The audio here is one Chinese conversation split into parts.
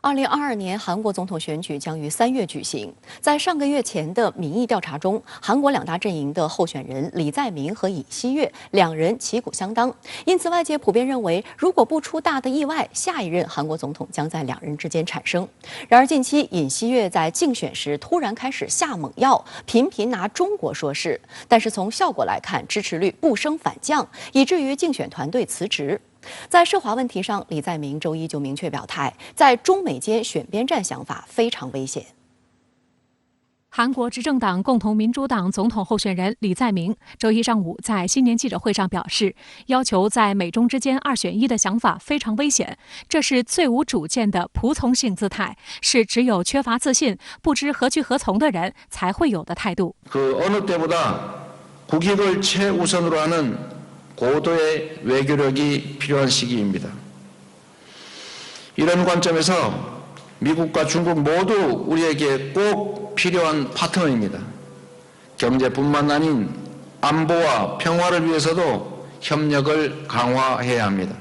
2022年韩国总统选举将于3月举行。在上个月前的民意调查中，韩国两大阵营的候选人李在明和尹锡悦两人旗鼓相当，因此外界普遍认为，如果不出大的意外，下一任韩国总统将在两人之间产生。然而，近期尹锡悦在竞选时突然开始下猛药，频频拿中国说事，但是从效果来看，支持率不升反降，以至于竞选团队辞职。在涉华问题上，李在明周一就明确表态，在中美间选边站想法非常危险。韩国执政党共同民主党总统候选人李在明周一上午在新年记者会上表示，要求在美中之间2选1的想法非常危险，这是最无主见的仆从性姿态，是只有缺乏自信、不知何去何从的人才会有的态度。고도의 외교력이 필요한 시기입니다. 이런 관점에서 미국과 중국 모두 우리에게 꼭 필요한 파트너입니다. 경제뿐만 아닌 안보와 평화를 위해서도 협력을 강화해야 합니다.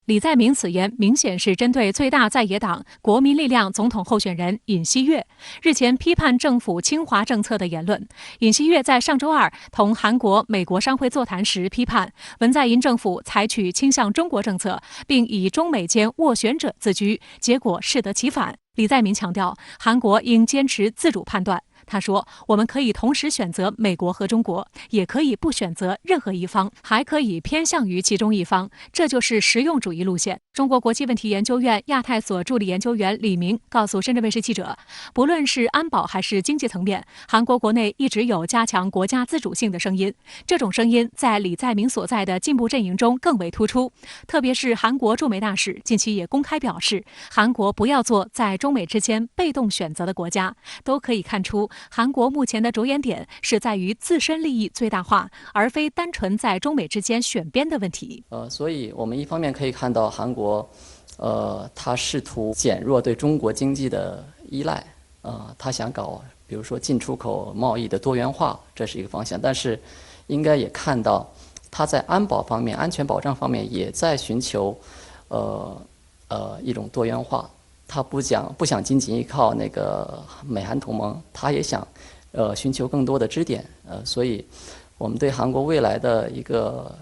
李在明此言明显是针对最大在野党国民力量总统候选人尹锡悦日前批判政府侵华政策的言论。尹锡悦在上周二同韩国、美国商会座谈时批判文在寅政府采取倾向中国政策，并以中美间斡旋者自居，结果适得其反。李在明强调，韩国应坚持自主判断。他说，我们可以同时选择美国和中国，也可以不选择任何一方，还可以偏向于其中一方，这就是实用主义路线。中国国际问题研究院亚太所助理研究员李明告诉深圳卫视记者，不论是安保还是经济层面，韩国国内一直有加强国家自主性的声音，这种声音在李在明所在的进步阵营中更为突出。特别是韩国驻美大使近期也公开表示，韩国不要做在中美之间被动选择的国家。都可以看出，韩国目前的着眼点是在于自身利益最大化，而非单纯在中美之间选边的问题。所以我们一方面可以看到韩国，他试图减弱对中国经济的依赖，他想搞，比如说进出口贸易的多元化，这是一个方向。但是，应该也看到，他在安保方面、安全保障方面也在寻求，一种多元化。他不想仅仅依靠那个美韩同盟，他也想，寻求更多的支点。所以，我们对韩国未来的一个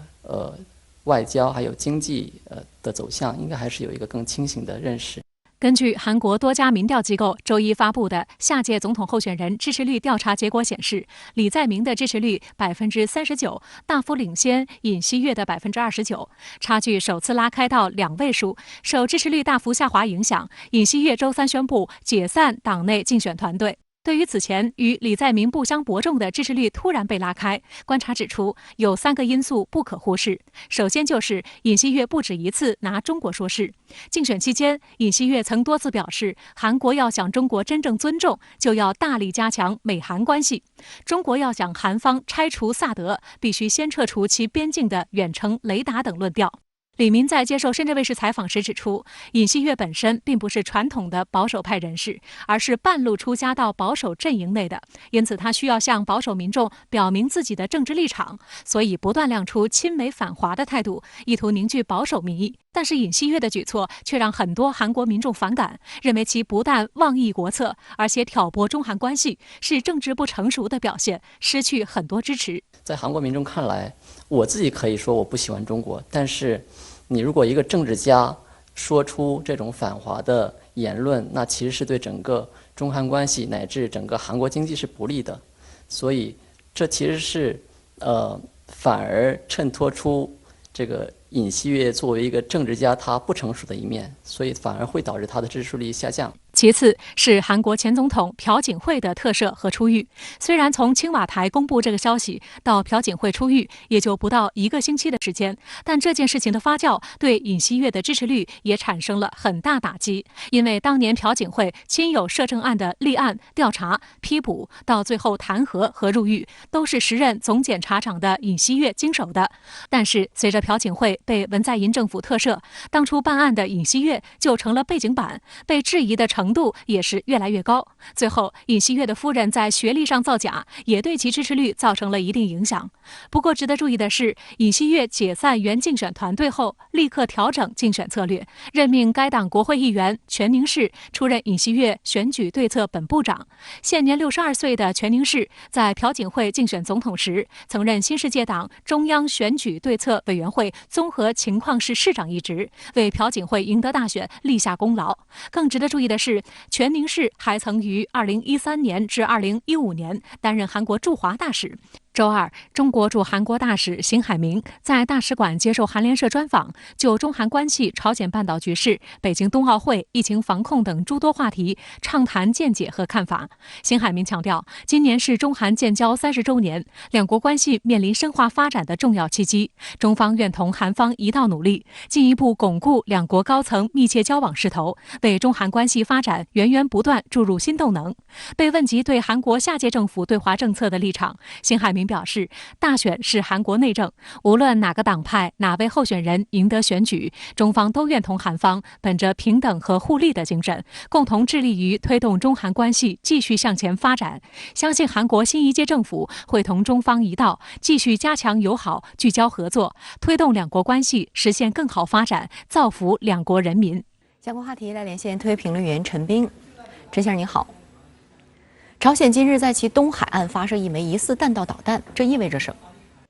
外交还有经济的走向，应该还是有一个更清醒的认识。根据韩国多家民调机构周一发布的下届总统候选人支持率调查结果显示，李在明的支持率39%，大幅领先尹锡悦的29%，差距首次拉开到2位数。受支持率大幅下滑影响，尹锡悦周三宣布解散党内竞选团队。对于此前与李在明不相伯仲的支持率突然被拉开，观察指出有3个因素不可忽视。首先就是尹锡悦不止一次拿中国说事。竞选期间，尹锡悦曾多次表示，韩国要想中国真正尊重，就要大力加强美韩关系。中国要想韩方拆除萨德，必须先撤除其边境的远程雷达等论调。李明在接受深圳卫视采访时指出，尹锡悦本身并不是传统的保守派人士，而是半路出家到保守阵营内的，因此他需要向保守民众表明自己的政治立场，所以不断亮出亲美反华的态度，意图凝聚保守民意。但是尹锡悦的举措却让很多韩国民众反感，认为其不但妄议国策，而且挑拨中韩关系，是政治不成熟的表现，失去很多支持。在韩国民众看来，我自己可以说我不喜欢中国，但是你如果一个政治家说出这种反华的言论，那其实是对整个中韩关系乃至整个韩国经济是不利的。所以这其实是反而衬托出这个尹锡悦作为一个政治家他不成熟的一面，所以反而会导致他的支持率下降。其次是韩国前总统朴槿惠的特赦和出狱。虽然从青瓦台公布这个消息到朴槿惠出狱也就不到1个星期的时间，但这件事情的发酵对尹锡悦的支持率也产生了很大打击。因为当年朴槿惠亲有摄政案的立案、调查、批捕，到最后弹劾和入狱，都是时任总检察长的尹锡悦经手的。但是随着朴槿惠被文在寅政府特赦，当初办案的尹锡悦就成了背景板，被质疑的程度也是越来越高。最后，尹锡悦的夫人在学历上造假，也对其支持率造成了一定影响。不过，值得注意的是，尹锡悦解散原竞选团队后，立刻调整竞选策略，任命该党国会议员全宁市出任尹锡悦选举对策本部长。现年62岁的全宁市在朴槿惠竞选总统时，曾任新世界党中央选举对策委员会综合情况室室长一职，为朴槿惠赢得大选立下功劳。更值得注意的是，全宁市还曾于2013年至2015年担任韩国驻华大使。周二，中国驻韩国大使邢海明在大使馆接受韩联社专访，就中韩关系、朝鲜半岛局势、北京冬奥会、疫情防控等诸多话题畅谈见解和看法。邢海明强调，今年是中韩建交30周年，两国关系面临深化发展的重要契机。中方愿同韩方一道努力，进一步巩固两国高层密切交往势头，为中韩关系发展源源不断注入新动能。被问及对韩国下届政府对华政策的立场，邢海明表示，大选是韩国内政，无论哪个党派、哪位候选人赢得选举，中方都愿同韩方本着平等和互利的精神，共同致力于推动中韩关系继续向前发展。相信韩国新一届政府会同中方一道，继续加强友好、聚焦合作，推动两国关系实现更好发展，造福两国人民。相关话题来连线特约评论员陈斌。陈先生您好。朝鲜今日在其东海岸发射一枚疑似弹道导弹，这意味着什么？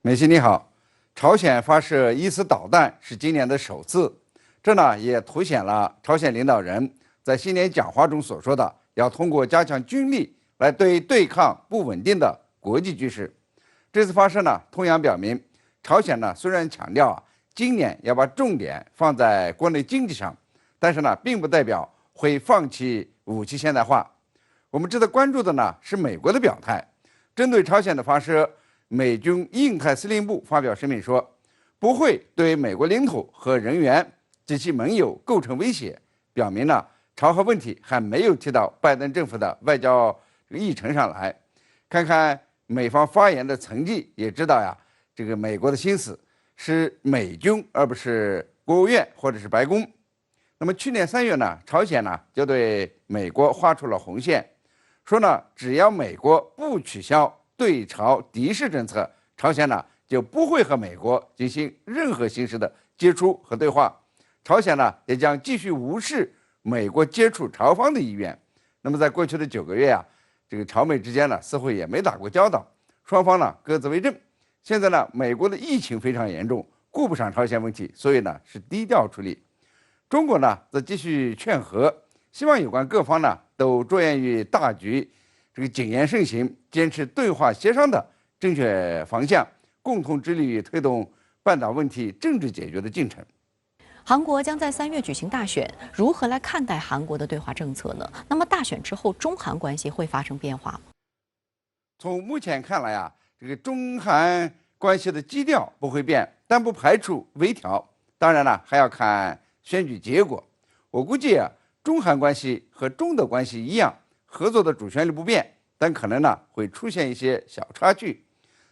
美西你好，朝鲜发射疑似导弹是今年的首次，这呢也凸显了朝鲜领导人在新年讲话中所说的，要通过加强军力来对抗不稳定的国际局势。这次发射呢，同样表明朝鲜呢虽然强调今年要把重点放在国内经济上，但是呢，并不代表会放弃武器现代化。我们值得关注的呢是美国的表态，针对朝鲜的发射，美军印太司令部发表声明说，不会对美国领土和人员及其盟友构成威胁，表明呢朝核问题还没有提到拜登政府的外交议程上来。看看美方发言的层级，也知道这个美国的心思是美军，而不是国务院或者是白宫。那么去年3月呢，朝鲜呢就对美国画出了红线。说呢，只要美国不取消对朝敌视政策，朝鲜呢就不会和美国进行任何形式的接触和对话。朝鲜呢也将继续无视美国接触朝方的意愿。那么在过去的9个月这个朝美之间呢似乎也没打过交道，双方呢各自为政。现在呢，美国的疫情非常严重，顾不上朝鲜问题，所以呢是低调处理。中国呢则继续劝和，希望有关各方呢都着眼于大局，这个谨言慎行，坚持对话协商的正确方向，共同致力于推动半岛问题政治解决的进程。韩国将在3月举行大选，如何来看待韩国的对华政策呢？那么大选之后，中韩关系会发生变化吗？从目前看来这个中韩关系的基调不会变，但不排除微调。当然了，还要看选举结果。我估计中韩关系和中德关系一样，合作的主旋律不变，但可能呢会出现一些小差距。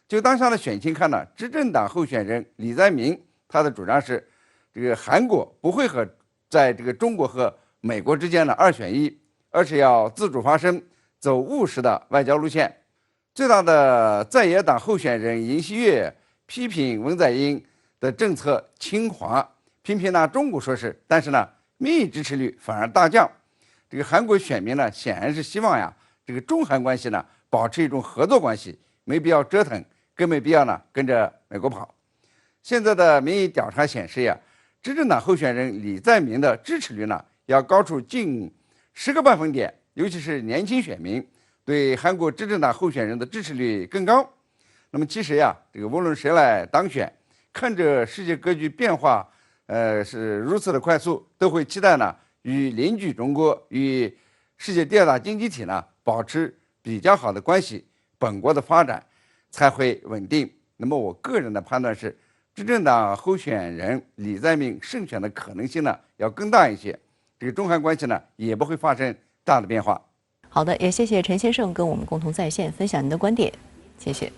就当下的选情看呢，执政党候选人李在明他的主张是，这个韩国不会在这个中国和美国之间的2选1，而是要自主发声，走务实的外交路线。最大的在野党候选人尹锡悦批评文在寅的政策轻滑，批评呢中国说是，但是呢民意支持率反而大降。这个韩国选民呢显然是希望这个中韩关系呢保持一种合作关系，没必要折腾，更没必要呢跟着美国跑。现在的民意调查显示执政党候选人李在明的支持率呢要高出近10个百分点，尤其是年轻选民对韩国执政党候选人的支持率更高。那么其实这个无论谁来当选，看着世界格局变化是如此的快速，都会期待呢与邻居中国，与世界第2大经济体呢保持比较好的关系，本国的发展才会稳定。那么我个人的判断是，执政党候选人李在明胜选的可能性呢要更大一些，这个中韩关系呢也不会发生大的变化。好的，也谢谢陈先生跟我们共同在线分享您的观点，谢谢。